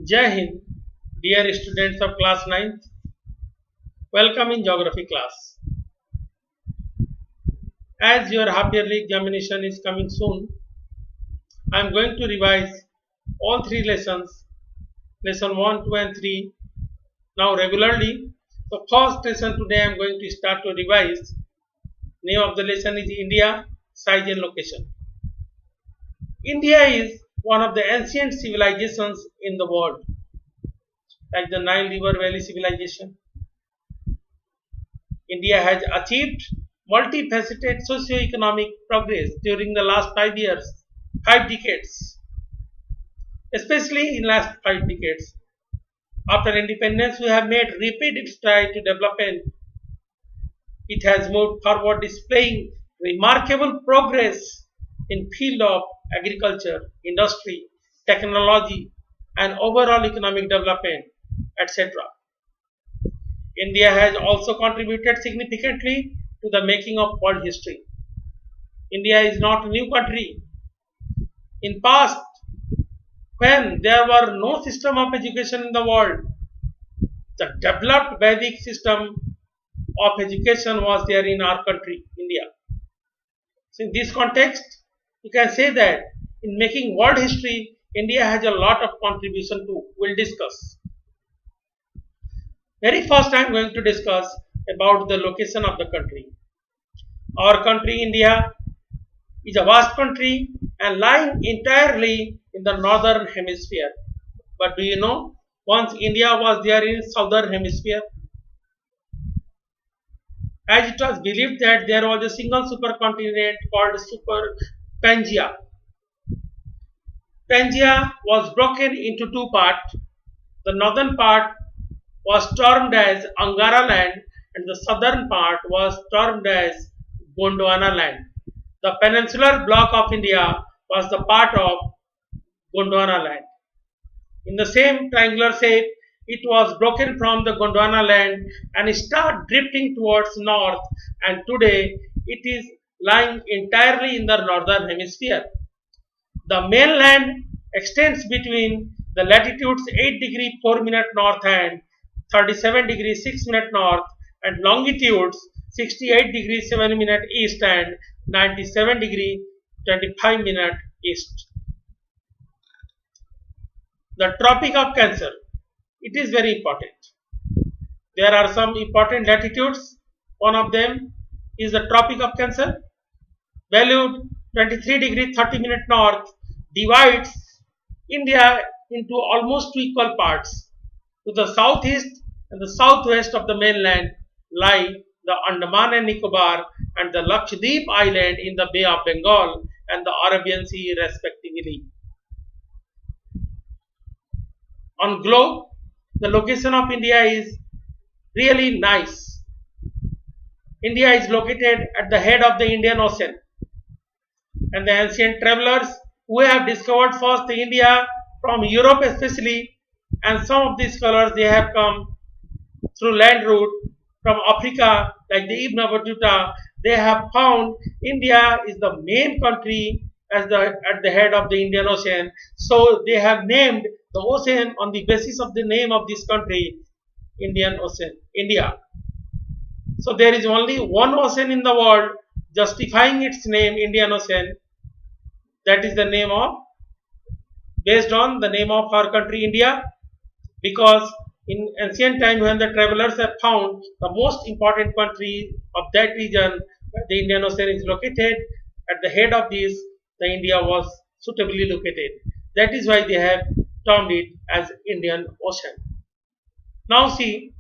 Jai Hind, dear students of class 9th, welcome in geography class. As your half yearly examination is coming soon, I am going to revise all three lessons, lesson 1, 2 and 3 now regularly. The first lesson today I am going to start to revise. Name of the lesson is India, Size and Location. India is one of the ancient civilizations in the world, like the Nile River Valley civilization. India has achieved multifaceted socio-economic progress during the last 5 years, 5 decades, especially in last 5 decades. After independence, we have made rapid stride to development. It has moved forward, displaying remarkable progress in field of agriculture, industry, technology, and overall economic development, etc. India has also contributed significantly to the making of world history. India is not a new country. In past, when there were no system of education in the world, the developed Vedic system of education was there in our country, India. So in this context, you can say that in making world history, India has a lot of contribution to. We'll discuss. Very first, I am going to discuss about the location of the country. Our country, India, is a vast country and lying entirely in the northern hemisphere. But do you know, once India was there in southern hemisphere, as it was believed that there was a single supercontinent called Super Pangaea. Pangaea was broken into two parts. The northern part was termed as Angara land and the southern part was termed as Gondwana land. The peninsular block of India was the part of Gondwana land. In the same triangular shape, it was broken from the Gondwana land and started drifting towards north, and today it is lying entirely in the northern hemisphere. The mainland extends between the latitudes 8 degree 4 minute north and 37 degree 6 minute north and longitudes 68 degree 7 minute east and 97 degree 25 minute east. The Tropic of Cancer. It is very important. There are some important latitudes. One of them is the Tropic of Cancer, valued 23 degree 30 minute north, divides India into almost two equal parts. To the southeast and the southwest of the mainland lie the Andaman and Nicobar and the Lakshadweep island in the Bay of Bengal and the Arabian Sea respectively. On globe, the location of India is really nice. India is located at the head of the Indian Ocean, and the ancient travelers who have discovered first India from Europe especially, and some of these scholars they have come through land route from Africa like the Ibn Battuta. They have found India is the main country as at the head of the Indian Ocean. So they have named the ocean on the basis of the name of this country, Indian Ocean, India. So there is only one ocean in the world justifying its name, Indian Ocean. That is the name of, based on the name of our country, India, because in ancient time when the travelers have found the most important country of that region where the Indian Ocean is located, at the head of this the India was suitably located. That is why they have termed it as Indian Ocean. Now see,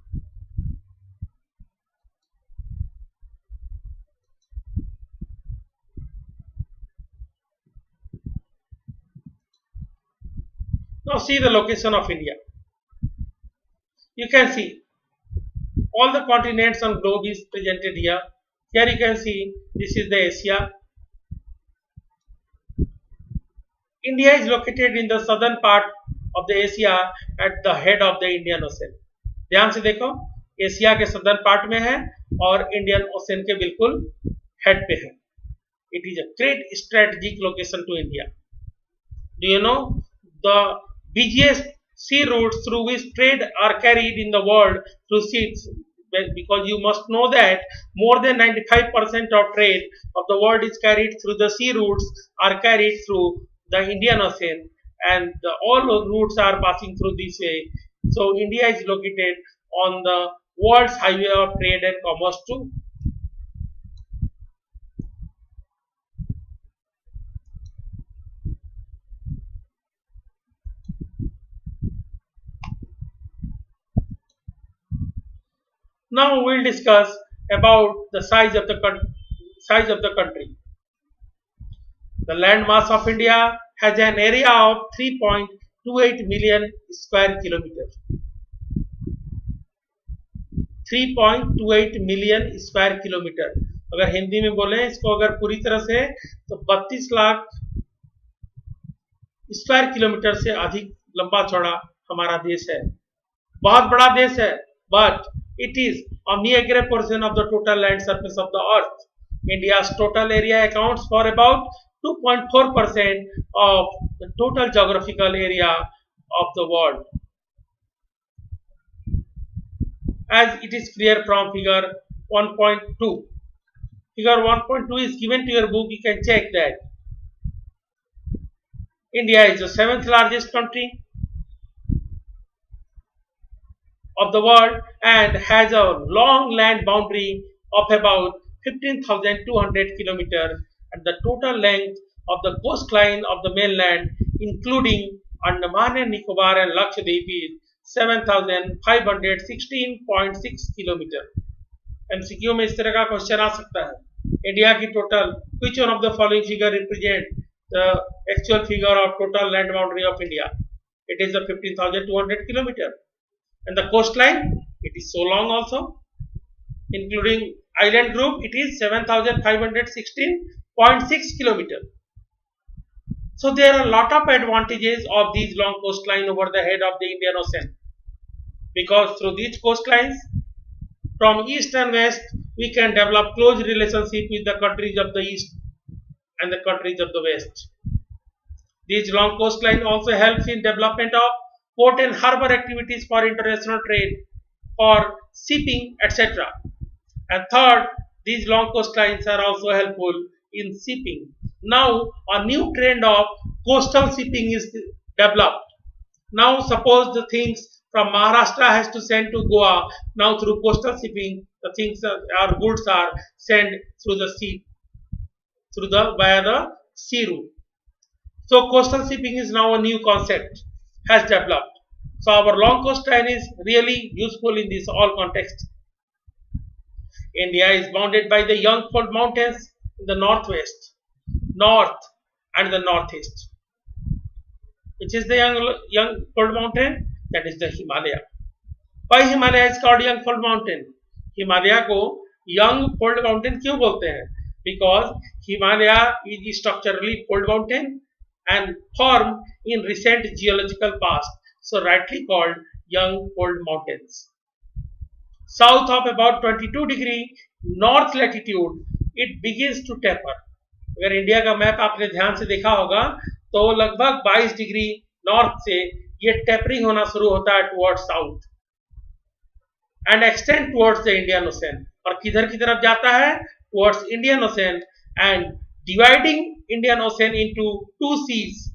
the location of India. You can see all the continents on globe is presented here. Here you can see this is the Asia. India is located in the southern part of the Asia at the head of the Indian Ocean. ध्यान से देखो, Asia के southern part में है और Indian ocean के बिल्कुल head पे है. It is a great strategic location to India. Do you know the busiest sea routes through which trade are carried in the world through seas. Because you must know that more than 95% of trade of the world is carried through the sea routes, are carried through the Indian Ocean, and all routes are passing through this way. So India is located on the world's highway of trade and commerce too. Now we'll discuss about the size of the country. The land mass of India has an area of 3.28 million square kilometer. 3.28 million square kilometre, अगर हिंदी में बोले इसको अगर पूरी तरह से तो 32 lakh square kilometre से अधिक लंबा चौड़ा हमारा देश है, बहुत बड़ा देश है. But it is a mere portion of the total land surface of the earth. India's total area accounts for about 2.4% of the total geographical area of the world, as it is clear from figure 1.2. Figure 1.2 is given to your book, you can check that. India is the 7th largest country of the world and has a long land boundary of about 15,200 kilometers, and the total length of the coastline of the mainland including Andaman and Nicobar and Lakshadweep is 7,516.6 kilometre. MCQ में इस तरह का question आ सकता है. India की total, which one of the following figure represent the actual figure of total land boundary of India? It is the 15,200 kilometer. And the coastline, it is so long also, including island group, it is 7,516.6 kilometer. So there are a lot of advantages of these long coastline over the head of the Indian Ocean, because through these coastlines from east and west we can develop close relationship with the countries of the east and the countries of the west. These long coastline also helps in development of port and harbor activities for international trade, for shipping, etc. And third, these long coastlines are also helpful in shipping. Now a new trend of coastal shipping is developed. Now suppose the things from Maharashtra has to send to Goa, now through coastal shipping the things our goods are sent through the sea, via the sea route. So coastal shipping is now a new concept, has developed. So our long coastline is really useful in this all context. India is bounded by the Yangtze Mountains in the northwest, north and the northeast. Which is the Yangtze Mountain? That is the Himalaya. Why Himalaya is called Yangtze Mountain? Himalaya को Yangtze Mountain क्यों बोलते हैं? Because Himalaya is structurally fold mountain and formed in recent geological past, so rightly called young fold mountains. South of about 22 degree north latitude, it begins to taper. अगर India का map आपने ध्यान से देखा होगा तो लगभग 22 डिग्री नॉर्थ से ये टेपरिंग होना शुरू होता है towards south and extend towards the Indian ocean. और किधर की तरफ जाता है? Towards Indian ocean and dividing Indian Ocean into two seas,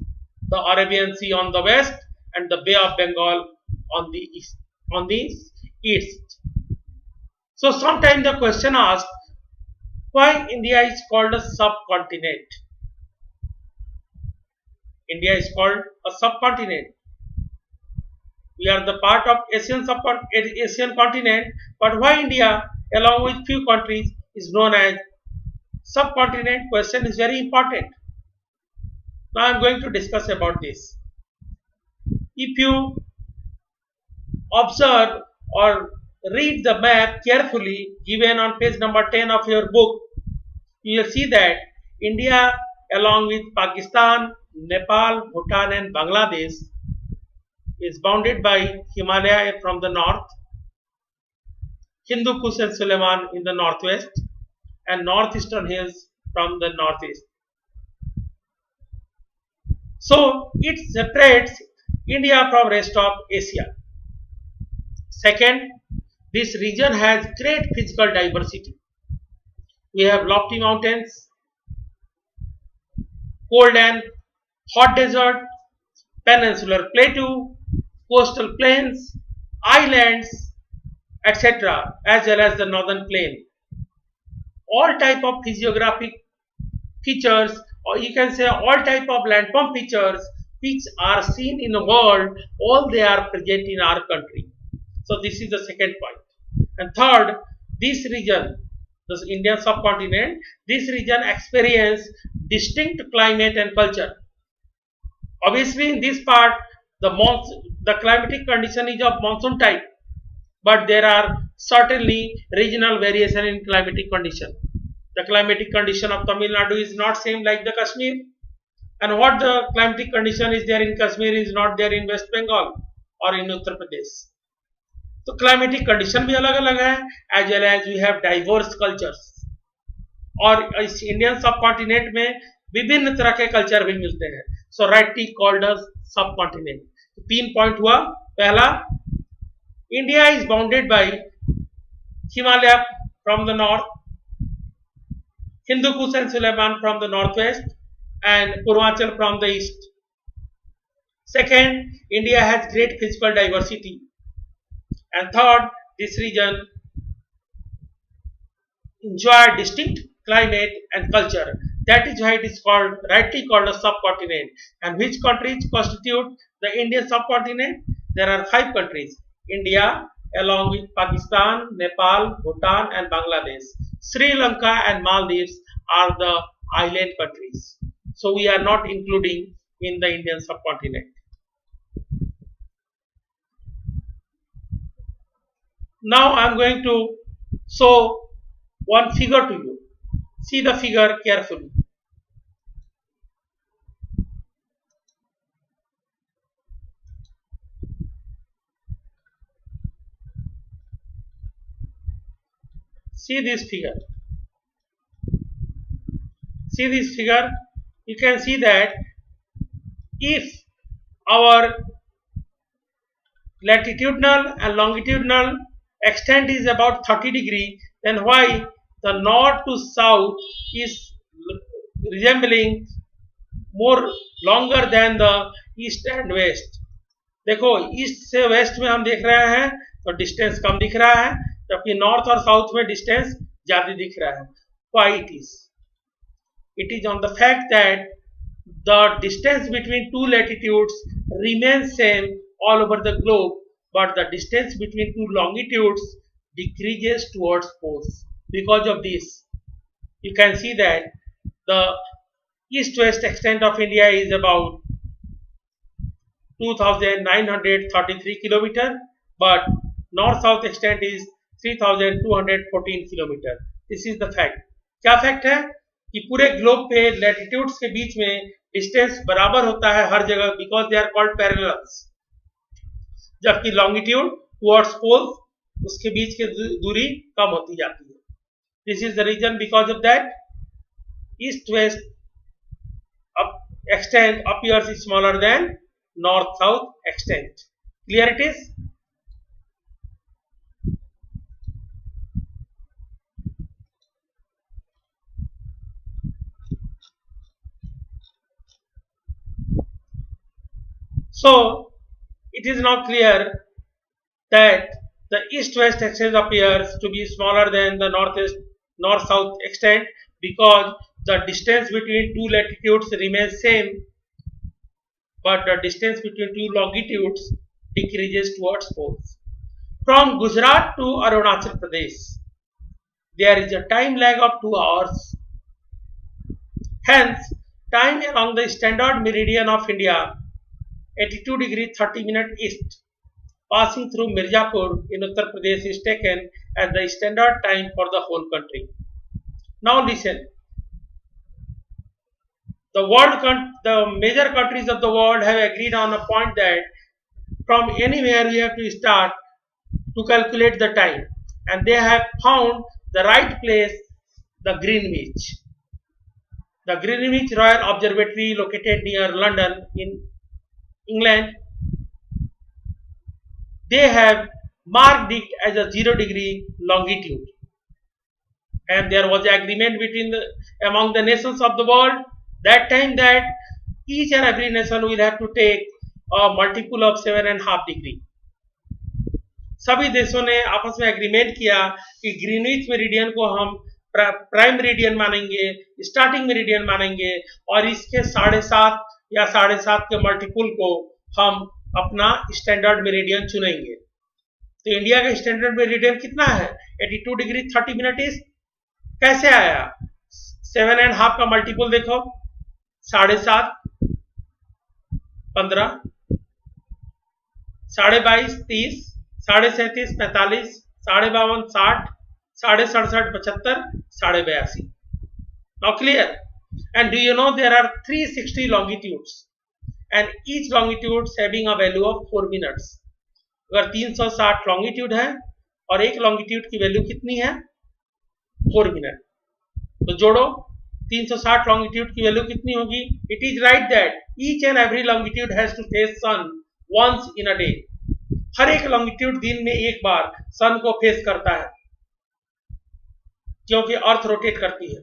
the Arabian Sea on the west and the Bay of Bengal on the east. So sometimes the question asked, why India is called a subcontinent? India is called a subcontinent. We are the part of Asian continent, but why India, along with few countries, is known as subcontinent? Question is very important. Now I am going to discuss about this. If you observe or read the map carefully given on page number 10 of your book, you will see that India along with Pakistan, Nepal, Bhutan and Bangladesh is bounded by Himalaya from the north, Hindu Kush and Suleiman in the northwest, and northeastern hills from the northeast. So it separates India from rest of Asia. Second, this region has great physical diversity. We have lofty mountains, cold and hot desert, peninsular plateau, coastal plains, islands, etc., as well as the northern plain. All type of physiographic features, or you can say all type of landform features which are seen in the world, all they are present in our country. So this is the second point. And third, this region, this Indian subcontinent, this region experience distinct climate and culture. Obviously, in this part, the climatic condition is of monsoon type, but there are certainly regional variation in climatic condition. The climatic condition of Tamil Nadu is not same like the Kashmir, and what the climatic condition is there in Kashmir is not there in West Bengal or in Uttar Pradesh. तो climatic condition भी अलग अलग है, as well as we have diverse cultures, और इस Indian सब continent में विभिन्न तरह के कल्चर भी मिलते हैं. सो राइटली कॉल्ड अस सब कॉन्टिनेंट. तीन पॉइंट हुआ. पहला, India is bounded by Himalaya from the north, Hindu Kush and Sulaiman from the north west, and Purvanchal from the east. Second, India has great physical diversity. And third, this region enjoy distinct climate and culture. That is why it is called, rightly called a subcontinent. And which countries constitute the Indian subcontinent? There are 5 countries. India, along with Pakistan, Nepal, Bhutan and Bangladesh. Sri Lanka and Maldives are the island countries. So we are not including in the Indian subcontinent. Now I am going to show one figure to you. See the figure carefully. See this figure. See this figure. You can see that if our latitudinal and longitudinal extent is about 30 degree, then why the north to south is resembling more longer than the east and west. देखो east से waste में हम देख रहे हैं तो distance कम दिख रहा है, जबकि नॉर्थ और साउथ में डिस्टेंस ज्यादा दिख रहा है. Why it is? It is on the fact that the distance between two latitudes remains same all over the globe, but the distance between two longitudes decreases towards poles. Because of this, you can see that the east-west extent of India is about 2,933 kilometer, but north-south extent is 3,214 kilometer. This is the fact. क्या fact है कि पूरे globe पे latitudes के बीच में distance बराबर होता है हर जगह, because they are called parallels, जबकि लॉन्गिट्यूड टुवर्ड्स पोल्स उसके बीच की दूरी कम होती जाती है. This is the reason, because of that east west extent appears smaller than north south extent. Clear it is? So it is now clear that the east-west extent appears to be smaller than the north-south extent, because the distance between two latitudes remains same, but the distance between two longitudes decreases towards poles. From Gujarat to Arunachal Pradesh, there is a time lag of 2 hours. Hence, time along the standard meridian of India, 82 degree 30 minute east, passing through Mirzapur in Uttar Pradesh, is taken as the standard time for the whole country. Now listen. The major countries of the world have agreed on a point that from anywhere we have to start to calculate the time, and they have found the right place, the Greenwich. The Greenwich Royal Observatory, located near London in England, they have marked it as a 0° longitude. And there was an agreement among the nations of the world that time that each and every nation will have to take a multiple of 7.5°. सभी देशों ने आपस में agreement किया कि Greenwich meridian को हम prime meridian मानेंगे, स्टार्टिंग मेरिडियन मानेंगे और इसके 7.5 या 7.5 के मल्टीपल को हम अपना स्टैंडर्ड मेरिडियन चुनेंगे। तो इंडिया का स्टैंडर्ड मेरिडियन कितना है? 82° 30' ईस्ट। कैसे आया? 7.5 का मल्टीपल देखो, 7.5 15, 22.5 30, 37.5 45, 52 60, 67 75, 82. Now clear? And do you know there are 360 longitudes and each longitude having a value of 4 minutes. अगर 360 लॉन्गिट्यूड है और एक लॉन्गिट्यूड की वैल्यू कितनी है? 4 मिनट। तो जोड़ो, 360 लॉन्गिट्यूड की वैल्यू कितनी होगी? It is right that each and every longitude has to face sun once in a day. हर एक लॉन्गिट्यूड दिन में एक बार सन को फेस करता है क्योंकि अर्थ रोटेट करती है।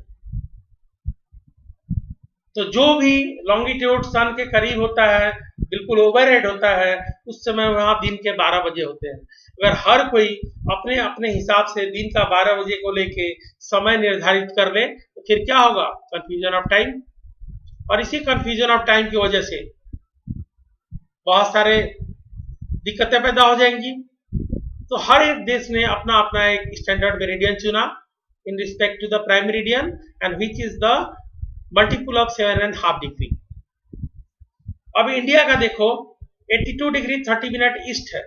तो जो भी लॉन्गिट्यूड सन के करीब होता है, बिल्कुल ओवरहेड होता है, उस समय वहां दिन के 12 बजे होते हैं। अगर हर कोई अपने अपने हिसाब से दिन का 12 बजे को लेके समय निर्धारित कर ले तो फिर क्या होगा? Confusion of time. और इसी कंफ्यूजन ऑफ टाइम की वजह से बहुत सारे दिक्कतें पैदा हो जाएंगी। तो हर एक देश ने अपना अपना एक स्टैंडर्ड मेरिडियन चुना in respect to the prime meridian and which is the multiple of 7.5°। अब इंडिया का देखो 82° 30' ईस्ट है,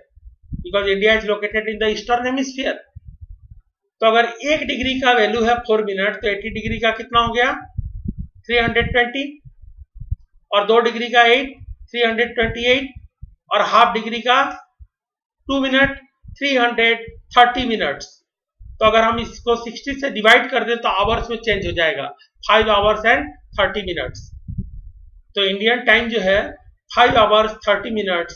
because India is located in the eastern hemisphere. तो अगर 1 डिग्री का वैल्यू है 4 मिनट, तो 80 डिग्री का कितना हो गया? 320, और 2 डिग्री का 8 328, और हाफ डिग्री का 2 मिनट 330 मिनट्स। तो अगर हम इसको 60 से डिवाइड कर दें तो आवर्स में चेंज हो जाएगा, 5 आवर्स एंड 30 मिनट्स। तो इंडियन टाइम जो है 5 आवर्स 30 मिनट्स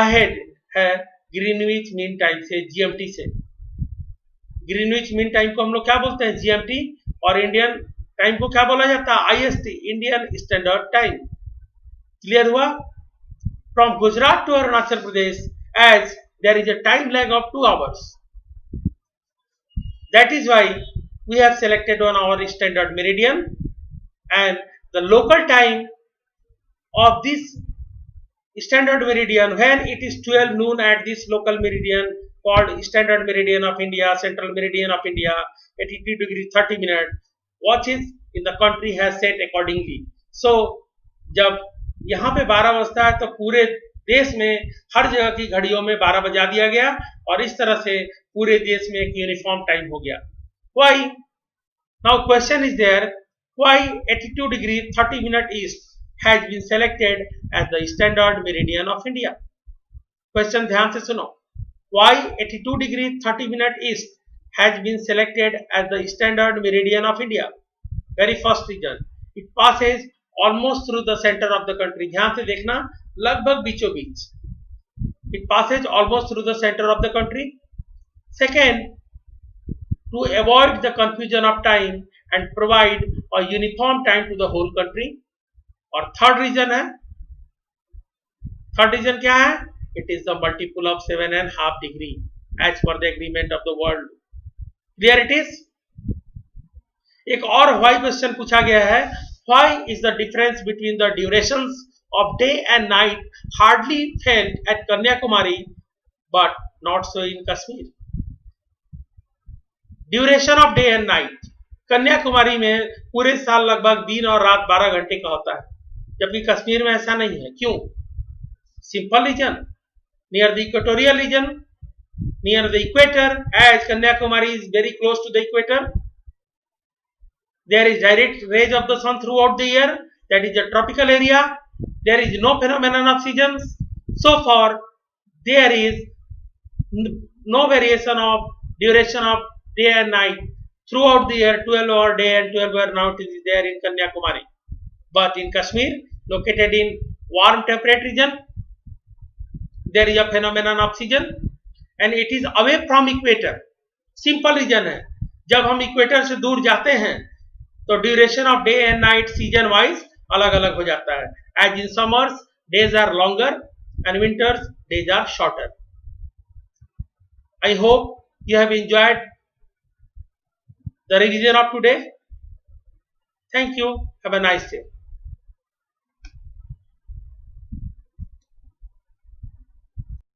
अहेड है ग्रीनविच मीन टाइम से, जीएमटी से। ग्रीनविच मीन टाइम को हम लोग क्या बोलते हैं? जीएमटी। और इंडियन टाइम को क्या बोला जाता है? IST, Indian standard time. Clear हुआ? From Gujarat to Arunachal Pradesh as there is a time lag of 2 hours. That is why we have selected on our standard meridian, and the local time of this standard meridian, when it is 12 noon at this local meridian called standard meridian of India, central meridian of India, 82° 30', watches in the country has set accordingly. So जब यहाँ पे 12 बजता है तो पूरे देश में हर जगह की घड़ियों में 12 बजा दिया गया और इस तरह से पूरे देश में एक यूनिफॉर्म टाइम हो गया। Why? Now question is there, why 82° 30' east has been selected as the standard meridian of India? Question ध्यान से सुनो। Why 82° 30' east has been selected as the standard meridian of India? Very first reason, it passes almost through the center of the country. ध्यान से देखना, लगभग बीचों बीच। It passes almost through the center of the country. Second, to avoid the confusion of time and provide a uniform time to the whole country. और third reason है, third reason क्या है? It is the multiple of 7.5° as per the agreement of the world. Clear it is? एक और why question पूछा गया है, why is the difference between the durations of day and night hardly felt at Kanyakumari but not so in Kashmir? Duration of day and night Kanyakumari में पूरे साल लगभग दिन और रात 12 घंटे का होता है, जबकि कश्मीर में ऐसा नहीं है। क्यों? Simple reason, near the equatorial region, near the equator, as Kanyakumari is very close to the equator, there is direct rays of the sun throughout the year, that is a tropical area, there is no phenomenon of seasons, so for there is no variation of duration of day and night throughout the year, 12 hour day and 12 hour night is there in Kanyakumari. But in Kashmir, located in warm temperate region, there is a phenomenon of season and it is away from equator. Simple reason है, जब हम equator से दूर जाते हैं तो duration of day and night season wise अलग अलग हो जाता है. As in summers days are longer and winters days are shorter. I hope you have enjoyed the revision of today. Thank you. Have a nice day.